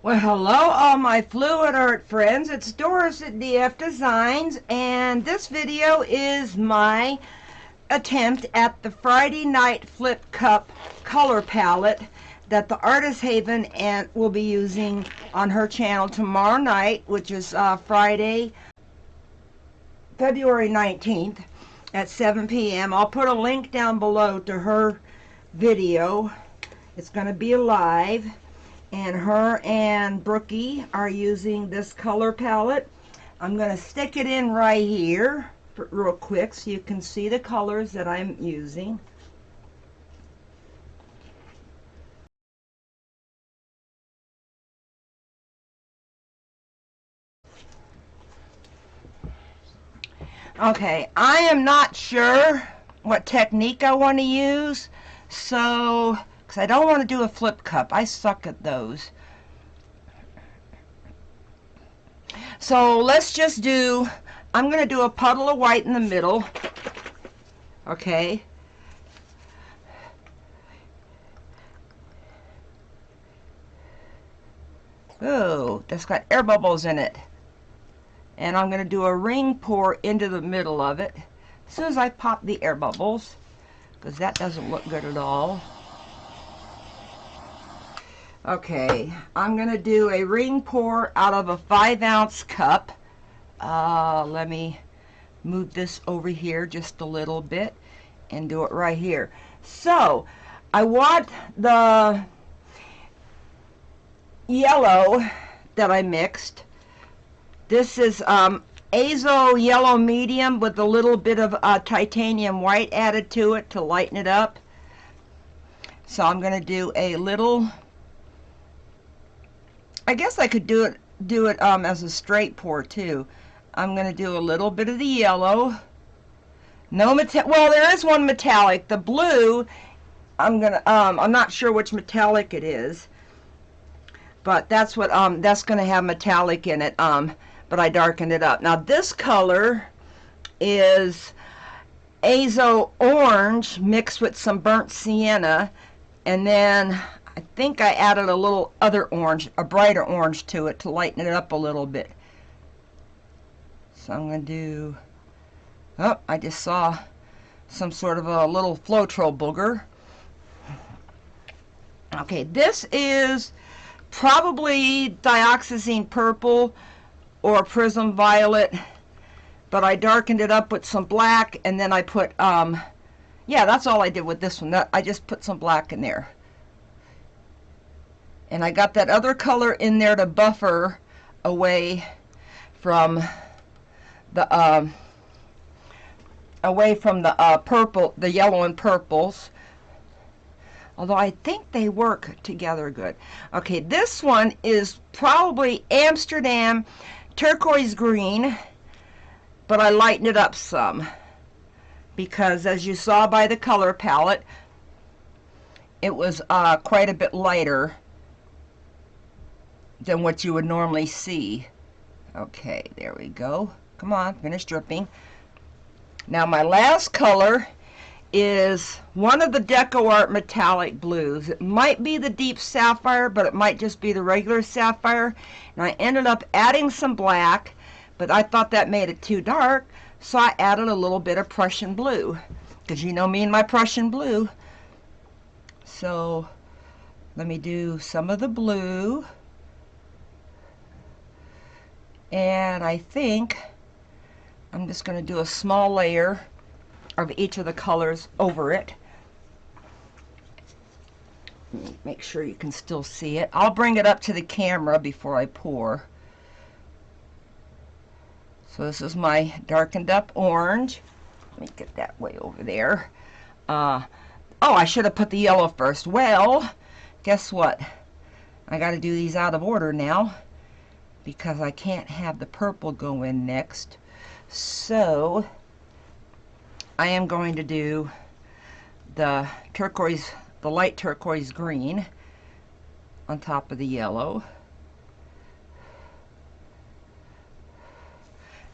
Well, hello all my fluid art friends. It's Doris at DF Designs, and this video is my attempt at the Friday Night Flip Cup color palette that the Artist Haven and will be using on her channel tomorrow night, which is Friday, February 19th at 7 p.m. I'll put a link down below to her video. It's going to be live. And her and Brookie are using this color palette. I'm going to stick it in right here real quick so you can see the colors that I'm using. Okay, I am not sure what technique I want to use, so because I don't want to do a flip cup. I suck at those. So let's just do, I'm going to do a puddle of white in the middle. Okay. Oh, that's got air bubbles in it. And I'm going to do a ring pour into the middle of it as soon as I pop the air bubbles, because that doesn't look good at all. Okay, I'm going to do a ring pour out of a 5-ounce cup. Let me move this over here just a little bit and do it right here. So I want the yellow that I mixed. This is Azo Yellow Medium with a little bit of titanium white added to it to lighten it up. So I'm going to do a little, I guess I could do it as a straight pour too. I'm going to do a little bit of the yellow. No well, there is one metallic. The blue, I'm not sure which metallic it is, but that's what that's going to have metallic in it. But I darkened it up. Now this color is Azo Orange mixed with some burnt sienna, and then I think I added a little other orange, a brighter orange to it to lighten it up a little bit. So I'm going to do, oh, I just saw some sort of a little Floetrol booger. Okay, this is probably dioxazine purple or Prism violet, but I darkened it up with some black, and then I put, yeah, that's all I did with this one. I just put some black in there. And I got that other color in there to buffer away from the purple, the yellow and purples. Although I think they work together good. Okay, this one is probably Amsterdam Turquoise green, but I lightened it up some because, as you saw by the color palette, it was quite a bit lighter than what you would normally see. Okay, there we go. Come on, finish dripping. Now my last color is one of the DecoArt metallic blues. It might be the deep sapphire, but it might just be the regular sapphire. And I ended up adding some black, but I thought that made it too dark, so I added a little bit of Prussian blue, because you know me and my Prussian blue. So let me do some of the blue, and I think I'm just going to do a small layer of each of the colors over it. Make sure you can still see it. I'll bring it up to the camera before I pour. So this is my darkened up orange. Let me get that way over there. Oh, I should have put the yellow first. Well, guess what? I got to do these out of order now because I can't have the purple go in next. So I am going to do the turquoise, the light turquoise green on top of the yellow.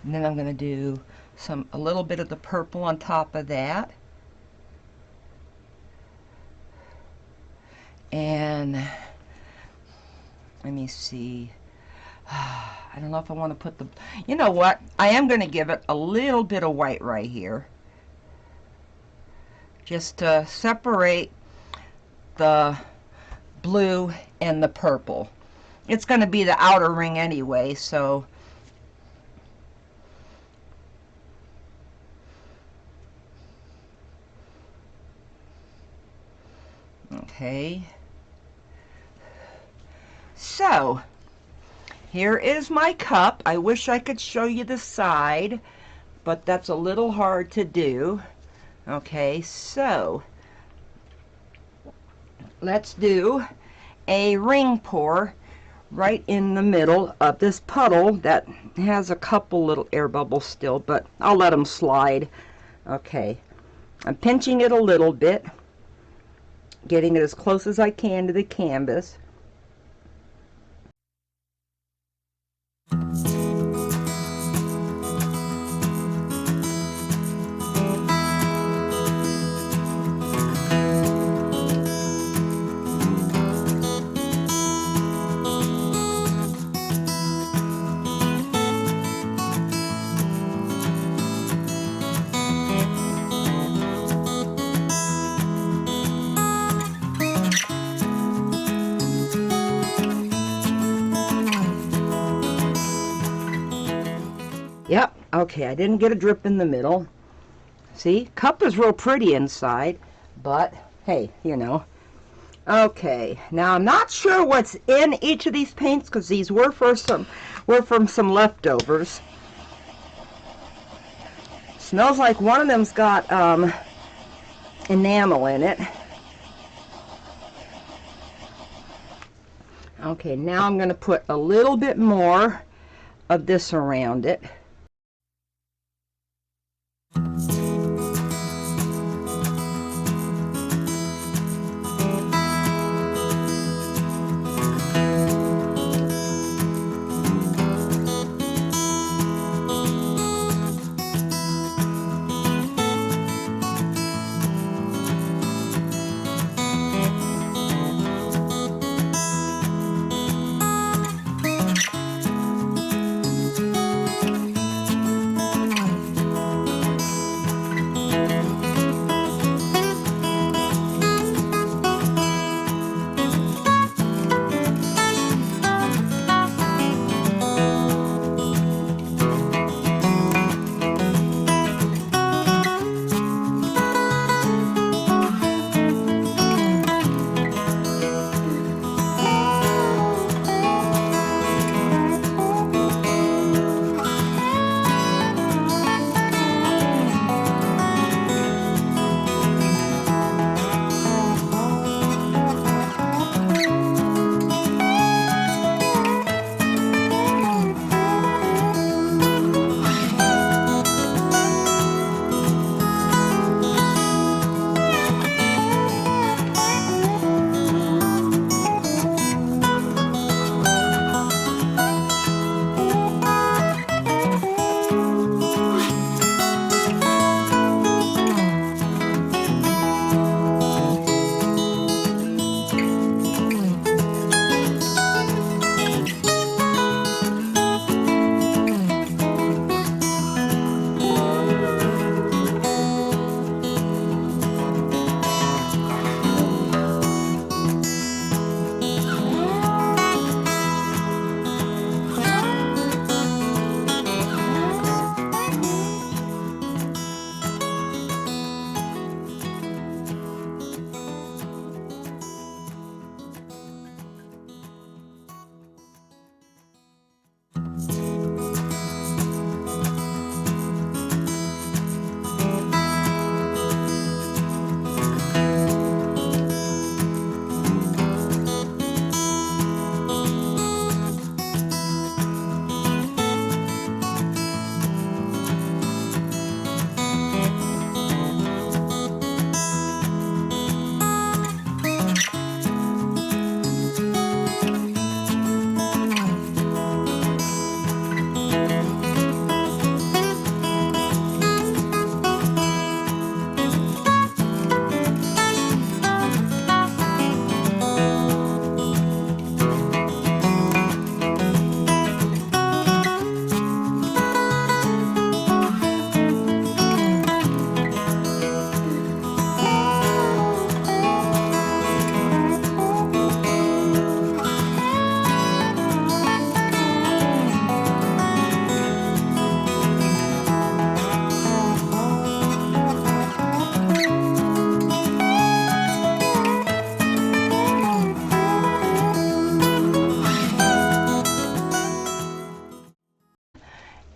And then I'm going to do a little bit of the purple on top of that. And Let me see. I don't know if I want to put the, you know what? I am going to give it a little bit of white right here, just to separate the blue and the purple. It's going to be the outer ring anyway, so okay. So here is my cup. I wish I could show you the side, but that's a little hard to do. Okay, so let's do a ring pour right in the middle of this puddle that has a couple little air bubbles still, but I'll let them slide. Okay, I'm pinching it a little bit, getting it as close as I can to the canvas. Yep, okay, I didn't get a drip in the middle. See, cup is real pretty inside, but hey, you know. Okay, now I'm not sure what's in each of these paints because these were from some leftovers. Smells like one of them's got enamel in it. Okay, now I'm going to put a little bit more of this around it.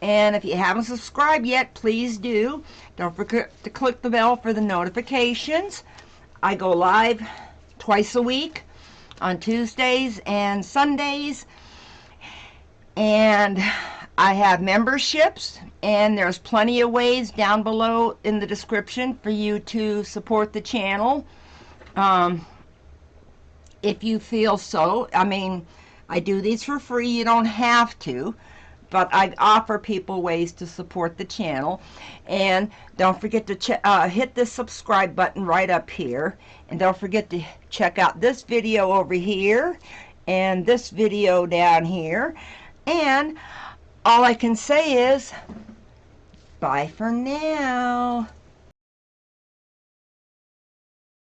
And if you haven't subscribed yet, please do. Don't forget to click the bell for the notifications. I go live twice a week on Tuesdays and Sundays. And I have memberships, and there's plenty of ways down below in the description for you to support the channel. If you feel so. I mean, I do these for free. You don't have to. But I offer people ways to support the channel. And don't forget to hit the subscribe button right up here. And don't forget to check out this video over here and this video down here. And all I can say is bye for now.